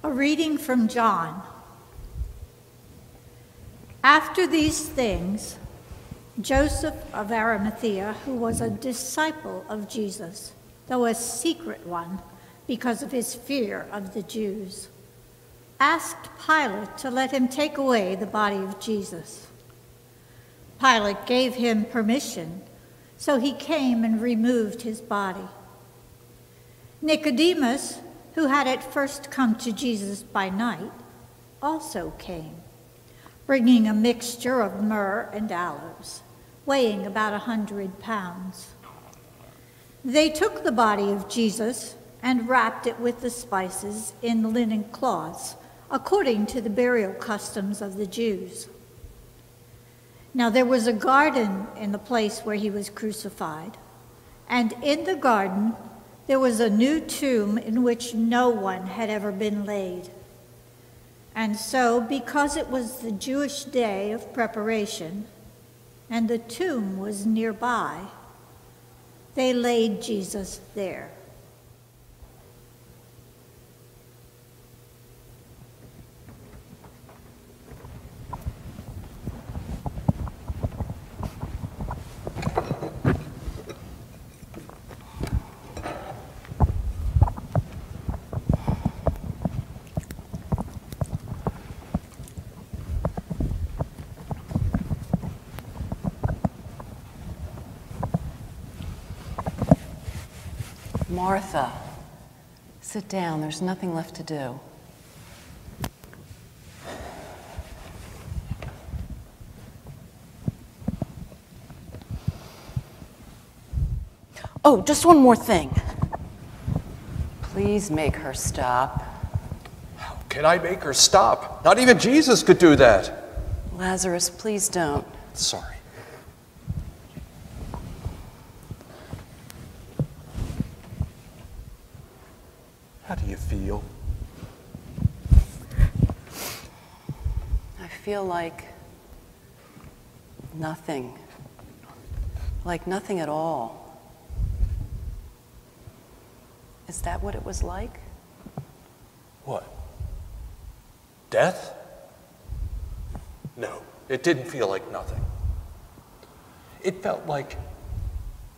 A reading from John. After these things, Joseph of Arimathea, who was a disciple of Jesus, though a secret one because of his fear of the Jews, asked Pilate to let him take away the body of Jesus. Pilate gave him permission, so he came and removed his body. Nicodemus, who had at first come to Jesus by night, also came, bringing a mixture of myrrh and aloes, weighing about 100 pounds. They took the body of Jesus and wrapped it with the spices in linen cloths, according to the burial customs of the Jews. Now there was a garden in the place where he was crucified, and in the garden there was a new tomb in which no one had ever been laid. And so, because it was the Jewish day of preparation, and the tomb was nearby, they laid Jesus there. Martha, sit down. There's nothing left to do. Oh, just one more thing. Please make her stop. How can I make her stop? Not even Jesus could do that. Lazarus, please don't. Sorry. How do you feel? I feel like nothing. Like nothing at all. Is that what it was like? What? Death? No, it didn't feel like nothing. It felt like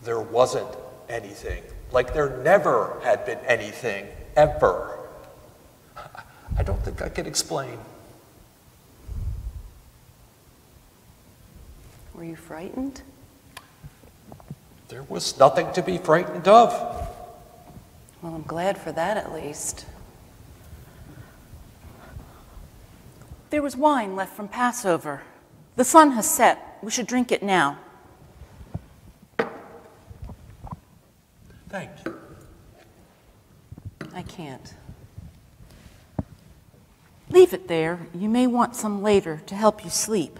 there wasn't anything. Like there never had been anything. Ever. I don't think I can explain. Were you frightened? There was nothing to be frightened of. Well, I'm glad for that at least. There was wine left from Passover. The sun has set. We should drink it now. Thank you. I can't. Leave it there. You may want some later to help you sleep.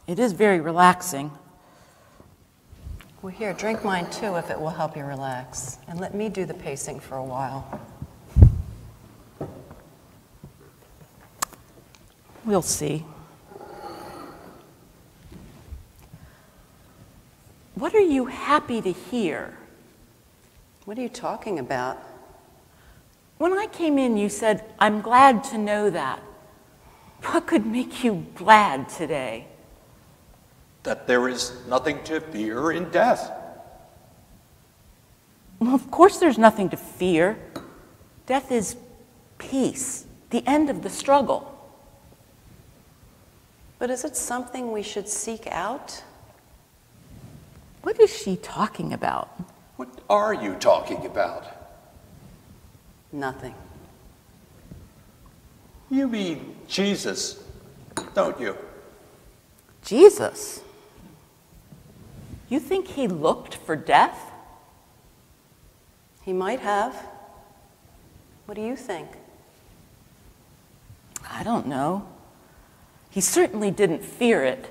It is very relaxing. Well, here, drink mine too if it will help you relax. And let me do the pacing for a while. We'll see. What are you happy to hear? What are you talking about? When I came in, you said, "I'm glad to know that." What could make you glad today? That there is nothing to fear in death. Well, of course there's nothing to fear. Death is peace, the end of the struggle. But is it something we should seek out? What is she talking about? What are you talking about? Nothing. You mean Jesus, don't you? Jesus? You think he looked for death? He might have. What do you think? I don't know. He certainly didn't fear it.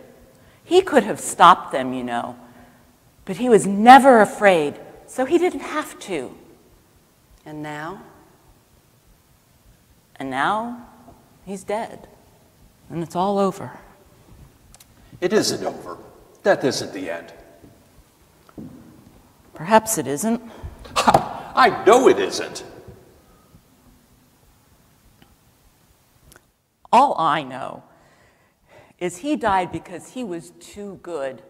He could have stopped them, you know. But he was never afraid, so he didn't have to. And now? And now, he's dead. And it's all over. It isn't over. Death isn't the end. Perhaps it isn't. Ha! I know it isn't. All I know is he died because he was too good.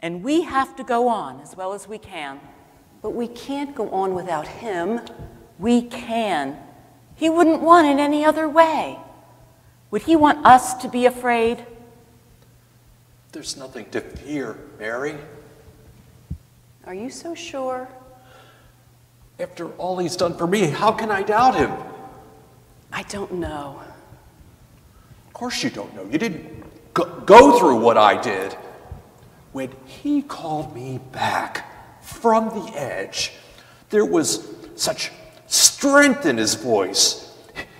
And we have to go on as well as we can. But we can't go on without him. We can. He wouldn't want it any other way. Would he want us to be afraid? There's nothing to fear, Mary. Are you so sure? After all he's done for me, how can I doubt him? I don't know. Of course you don't know. You didn't go through what I did. When he called me back from the edge, there was such strength in his voice.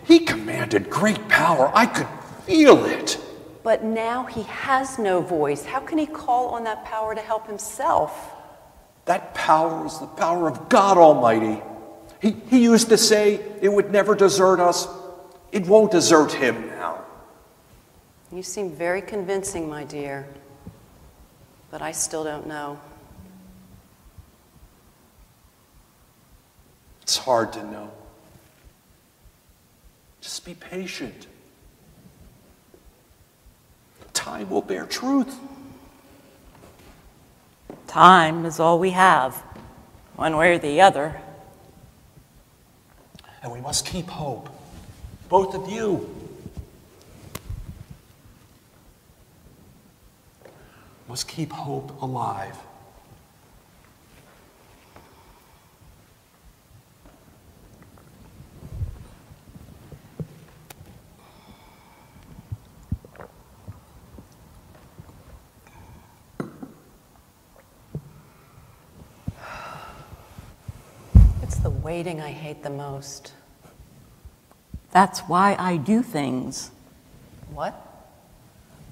He commanded great power. I could feel it. But now he has no voice. How can he call on that power to help himself? That power is the power of God Almighty. He used to say it would never desert us. It won't desert him now. You seem very convincing, my dear. But I still don't know. It's hard to know. Just be patient. Time will bear truth. Time is all we have, one way or the other. And we must keep hope. Both of you. Must keep hope alive. It's the waiting I hate the most. That's why I do things. What?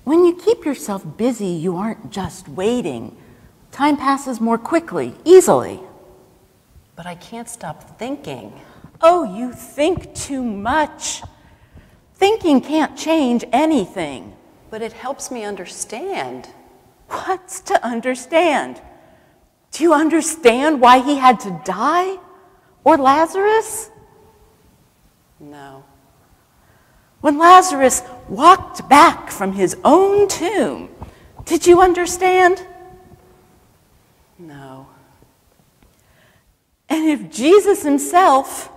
When you keep yourself busy, you aren't just waiting. Time passes more quickly, easily. But I can't stop thinking. Oh, you think too much. Thinking can't change anything. But it helps me understand. What's to understand? Do you understand why he had to die? Or Lazarus? No. When Lazarus walked back from his own tomb, did you understand? No. And if Jesus himself,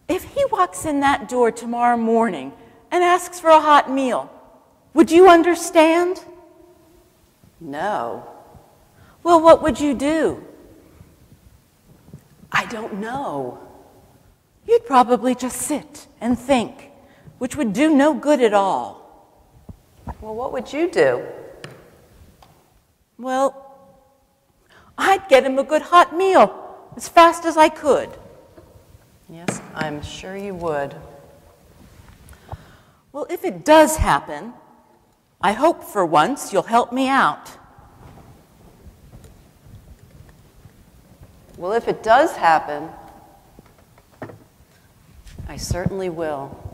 if he walks in that door tomorrow morning and asks for a hot meal, would you understand? No. Well, what would you do? I don't know. You'd probably just sit and think, which would do no good at all. Well, what would you do? Well, I'd get him a good hot meal as fast as I could. Yes, I'm sure you would. Well, if it does happen, I hope for once you'll help me out. Well, if it does happen, I certainly will.